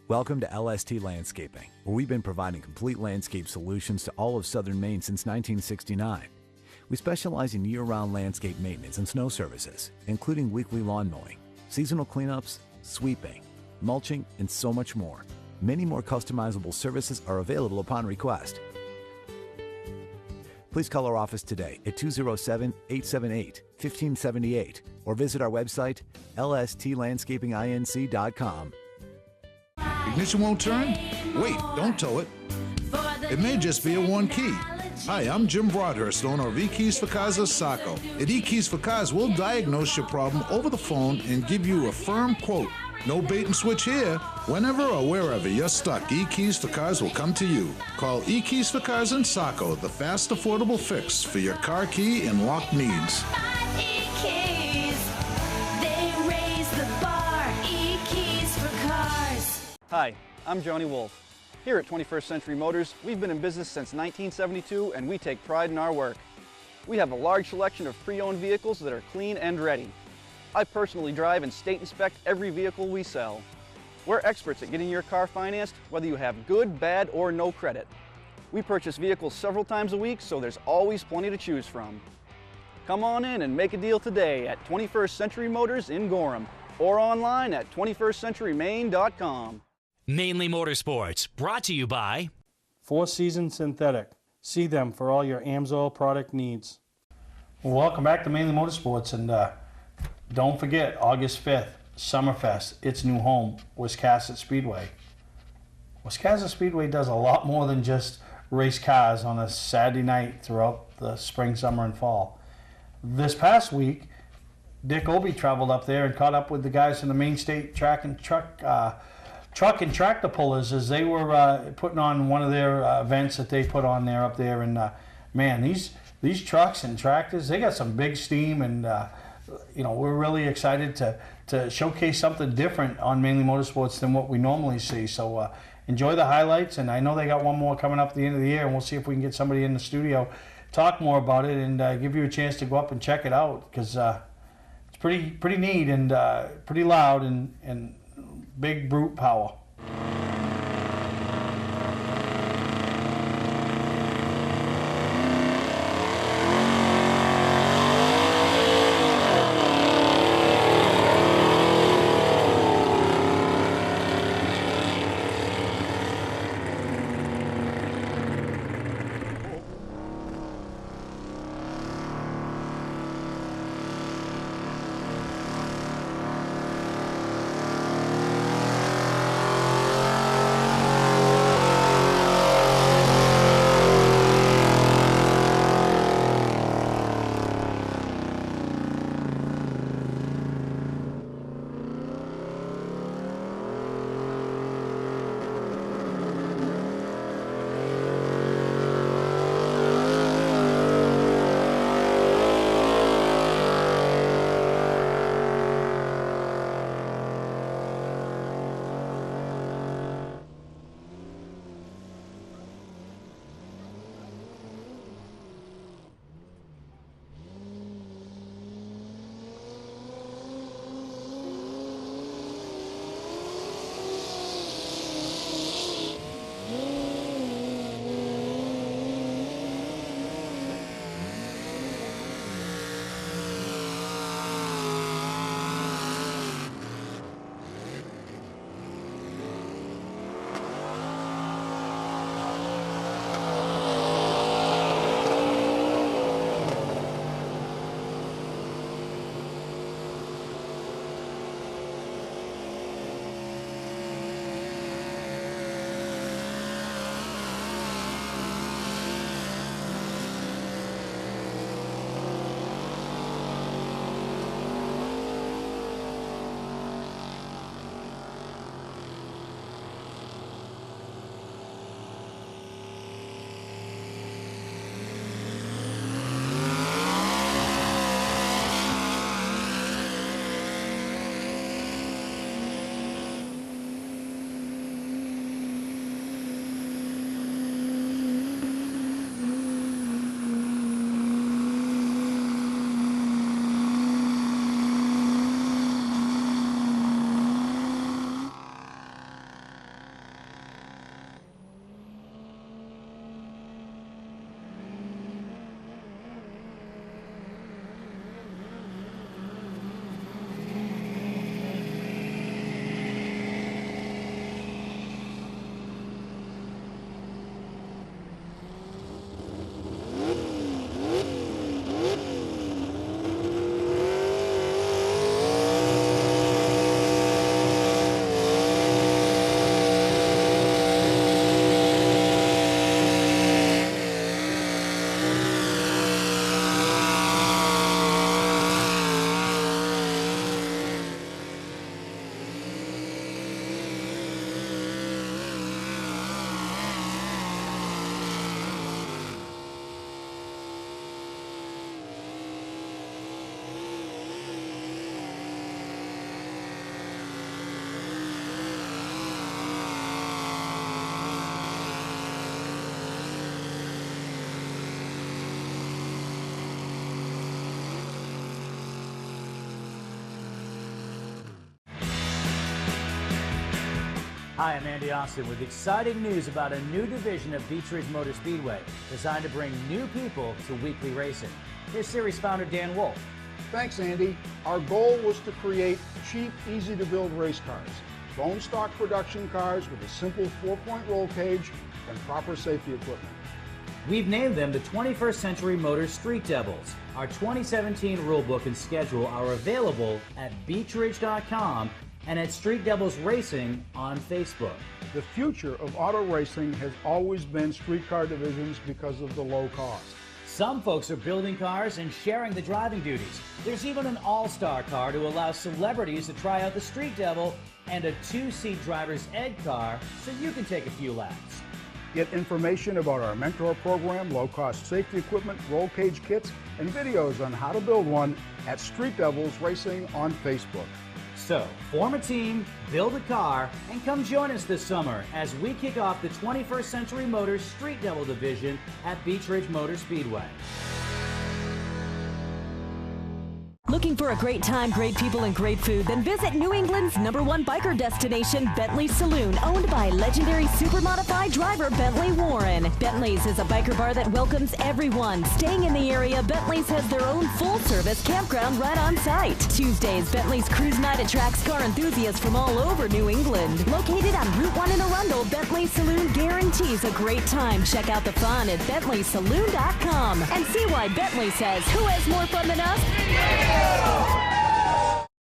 N: Welcome to LST Landscaping, where we've been providing complete landscape solutions to all of southern Maine since 1969. We specialize in year-round landscape maintenance and snow services, including weekly lawn mowing, seasonal cleanups, sweeping, mulching, and so much more. Many more customizable services are available upon request. Please call our office today at 207-878-1578 or visit our website, lstlandscapinginc.com.
O: Ignition won't turn? Wait, don't tow it. It may just be a one key. Hi, I'm Jim Broadhurst, owner of E-Keys for Cars of Saco. At E-Keys for Cars, we'll diagnose your problem over the phone and give you a firm quote. No bait and switch here. Whenever or wherever you're stuck, E-Keys for Cars will come to you. Call E-Keys for Cars in Saco, the fast, affordable fix for your car key and lock needs.
P: Hi, I'm Johnny Wolf. Here at 21st Century Motors, we've been in business since 1972 and we take pride in our work. We have a large selection of pre-owned vehicles that are clean and ready. I personally drive and state inspect every vehicle we sell. We're experts at getting your car financed, whether you have good, bad, or no credit. We purchase vehicles several times a week, so there's always plenty to choose from. Come on in and make a deal today at 21st Century Motors in Gorham or online at 21stcenturymaine.com.
J: Mainly Motorsports, brought to you by
H: Four Seasons Synthetic. See them for all your AMSOIL product needs. Well, welcome back to Mainly Motorsports, and don't forget, August 5th, Summerfest, its new home, Wiscasset Speedway. Wiscasset Speedway does a lot more than just race cars on a Saturday night throughout the spring, summer, and fall. This past week, Dick Obie traveled up there and caught up with the guys in the Main State truck and tractor pullers as they were putting on one of their events that they put on there up there. And man, these trucks and tractors, they got some big steam, and you know, we're really excited to showcase something different on Mainly Motorsports than what we normally see. So enjoy the highlights, and I know they got one more coming up at the end of the year, and we'll see if we can get somebody in the studio, talk more about it, and give you a chance to go up and check it out, because it's pretty neat and pretty loud and big brute power.
Z: Hi, I'm Andy Austin with exciting news about a new division of Beech Ridge Motor Speedway designed to bring new people to weekly racing. Here's series founder Dan Wolf.
X: Thanks, Andy. Our goal was to create cheap, easy-to-build race cars. Bone stock production cars with a simple 4-point roll cage and proper safety equipment.
Z: We've named them the 21st Century Motors Street Devils. Our 2017 rulebook and schedule are available at beechridge.com and at Street Devils Racing on Facebook.
X: The future of auto racing has always been streetcar divisions because of the low cost.
Z: Some folks are building cars and sharing the driving duties. There's even an all-star car to allow celebrities to try out the Street Devil and a 2-seat driver's ed car so you can take a few laps.
X: Get information about our mentor program, low-cost safety equipment, roll cage kits, and videos on how to build one at Street Devils Racing on Facebook.
Z: So, form a team, build a car, and come join us this summer as we kick off the 21st Century Motors Street Devil Division at Beech Ridge Motor Speedway.
I: Looking for a great time, great people, and great food? Then visit New England's #1 biker destination, Bentley's Saloon, owned by legendary super modified driver Bentley Warren. Bentley's is a biker bar that welcomes everyone. Staying in the area, Bentley's has their own full-service campground right on site. Tuesdays, Bentley's Cruise Night attracts car enthusiasts from all over New England. Located on Route 1 in Arundel, Bentley's Saloon guarantees a great time. Check out the fun at BentleySaloon.com and see why Bentley says, who has more fun than us?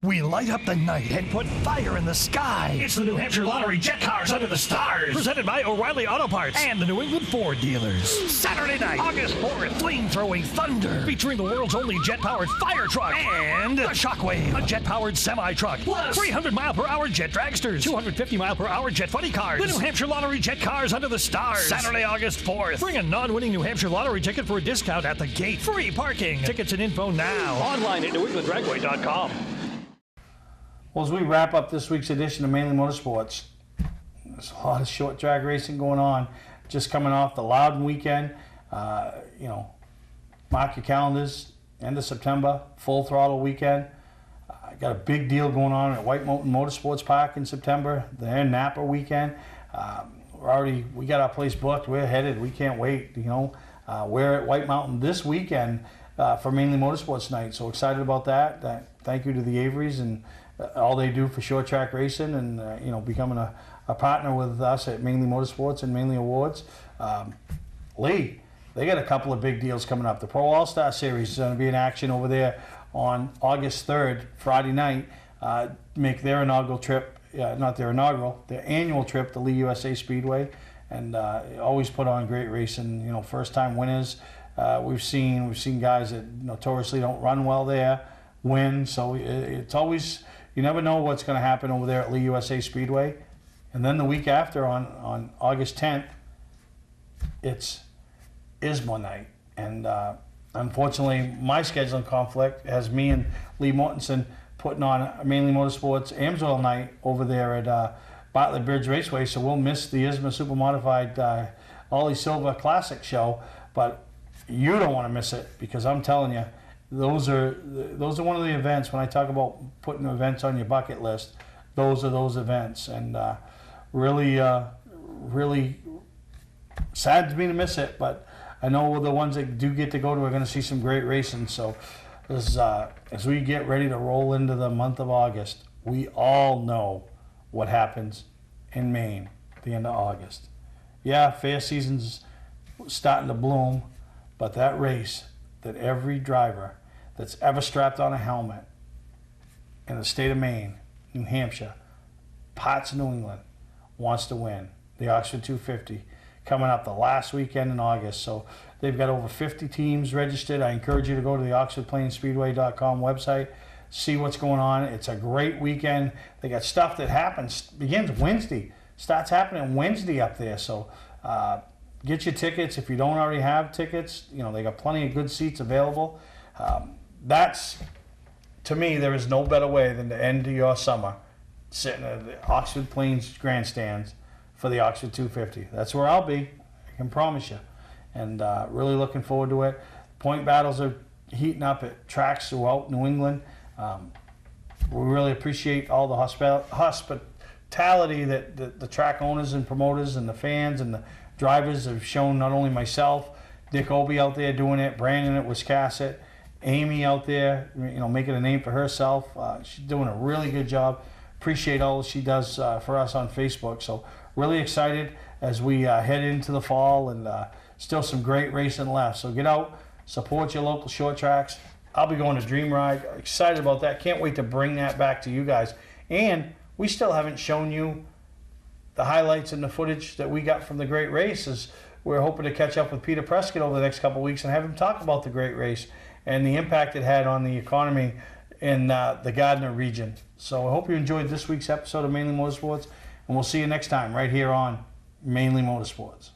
A: We light up the night and put fire in the sky. It's the New Hampshire Lottery Jet Cars Under the Stars. Presented by O'Reilly Auto Parts and the New England Ford dealers. Saturday night, August 4th, flame-throwing thunder. Featuring the world's only jet-powered fire truck. And the Shockwave, a jet-powered semi-truck. Plus 300-mile-per-hour jet dragsters. 250-mile-per-hour jet funny cars. The New Hampshire Lottery Jet Cars Under the Stars. Saturday, August 4th. Bring a non-winning New Hampshire Lottery ticket for a discount at the gate. Free parking. Tickets and info now. Online at NewEnglandDragway.com.
H: Well, as we wrap up this week's edition of Mainly Motorsports, there's a lot of short drag racing going on. Just coming off the Loudon weekend, mark your calendars, end of September, full throttle weekend. Got a big deal going on at White Mountain Motorsports Park in September. They're in Napa weekend. We got our place booked. We're headed. We can't wait. We're at White Mountain this weekend for Mainly Motorsports night. So excited about that. Thank you to the Averys and all they do for short track racing, and becoming a partner with us at Mainly Motorsports and Mainly Awards. Lee, they got a couple of big deals coming up. The Pro All-Star Series is going to be in action over there on August 3rd, Friday night. Make their inaugural trip, their annual trip to Lee USA Speedway, and always put on great racing. First time winners. We've seen guys that notoriously don't run well there win. So it's always, you never know what's going to happen over there at Lee USA Speedway. And then the week after, on August 10th, it's ISMA night. And unfortunately, my scheduling conflict has me and Lee Mortensen putting on Mainly Motorsports Amsoil night over there at Bartlett Bridge Raceway. So we'll miss the ISMA Super Modified Ollie Silva Classic show. But you don't want to miss it, because I'm telling you, those are one of the events. When I talk about putting events on your bucket list, those are those events, and really sad to me to miss it. But I know the ones that do get to go to are going to see some great racing. So as we get ready to roll into the month of August, we all know what happens in Maine at the end of August. Yeah, fair season's starting to bloom, but that race that every driver that's ever strapped on a helmet in the state of Maine, New Hampshire, parts of New England, wants to win, the Oxford 250, coming up the last weekend in August. So they've got over 50 teams registered. I encourage you to go to the OxfordPlainsSpeedway.com website, see what's going on. It's a great weekend. They got stuff that begins Wednesday, starts happening Wednesday up there. So get your tickets if you don't already have tickets. They got plenty of good seats available. To me, there is no better way than to end your summer sitting at the Oxford Plains grandstands for the Oxford 250. That's where I'll be, I can promise you. And really looking forward to it. Point battles are heating up at tracks throughout New England. We really appreciate all the hospitality that the track owners and promoters and the fans and the drivers have shown, not only myself, Dick Obie out there doing it, Brandon at Wiscasset, Amy out there, making a name for herself. She's doing a really good job. Appreciate all she does for us on Facebook. So really excited as we head into the fall, and still some great racing left. So get out, support your local short tracks. I'll be going to Dream Ride. Excited about that. Can't wait to bring that back to you guys. And we still haven't shown you the highlights and the footage that we got from the great races. We're hoping to catch up with Peter Prescott over the next couple of weeks and have him talk about the great race and the impact it had on the economy in the Gardner region. So I hope you enjoyed this week's episode of Mainly Motorsports, and we'll see you next time right here on Mainly Motorsports.